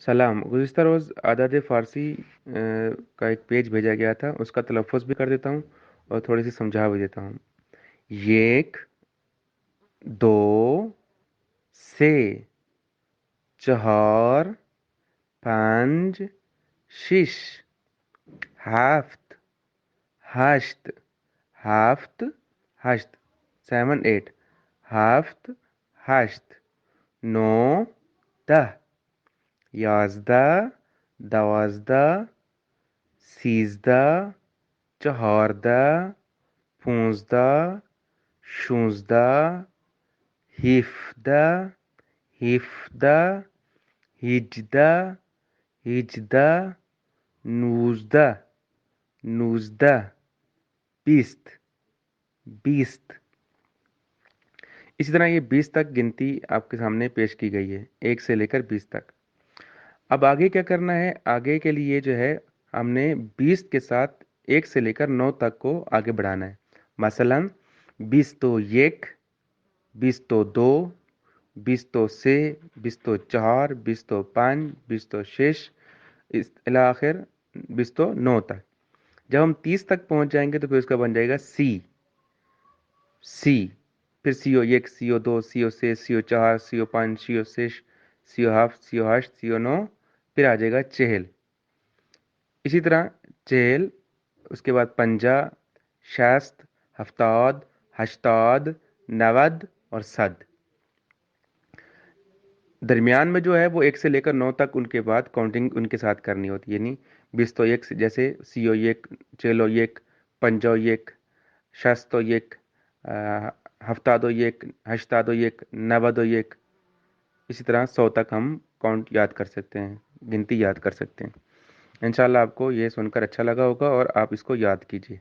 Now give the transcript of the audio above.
سلام، گزشتہ روز اعداد فارسی کا ایک پیج بھیجا گیا تھا، اس کا تلفظ بھی کر دیتا ہوں اور تھوڑی سی سمجھا بھی دیتا ہوں۔ یک، دو، سه، چهار، پنج، شش، هفت، هشت، هفت، هشت، 7 8، هفت، هشت، 9 10، 11 12، 13، 14، 15، 16، 17، 17، 18، 18، 19، 19، 20، 20۔ اسی طرح یہ 20 تک گنتی آپ کے سامنے پیش کی گئی ہے، 1 سے لے کر 20 تک۔ اب آگے کیا کرنا ہے؟ آگے کے لیے جو ہے ہم نے 20 کے ساتھ 1 سے لے کر 9 تک کو آگے بڑھانا ہے۔ مثلا 20 تو 1، 20 تو 2، 20 تو 6، 20 تو 4، 20 تو 5، 20 تو 6، الاخر 20 تو 9 تک۔ جب ہم 30 تک پہنچ جائیں گے تو پھر اس کا بن جائے گا سی، سی، پھر save 1، save 2، save 6، save 4، save 5، save 6، save 7، save 8، save 9، پھر آ جائے گا چہل۔ اسی طرح چہل، اس کے بعد 50، 60، 70، 80، 90 اور 100۔ درمیان میں جو ہے وہ 1 سے لے کر 9 تک ان کے بعد کاؤنٹنگ ان کے ساتھ کرنی ہوتی ہے، یعنی 20 تو 1 جیسے سیو 1، چہلو 1، پنجو 1، شستو 1، ہفتادو 1، ہشتادو 1، نودو 1۔ اسی طرح 100 تک ہم کاؤنٹ یاد کر سکتے ہیں، گنتی یاد کر سکتے ہیں۔ انشاءاللہ آپ کو یہ سن کر اچھا لگا ہوگا اور آپ اس کو یاد کیجیے۔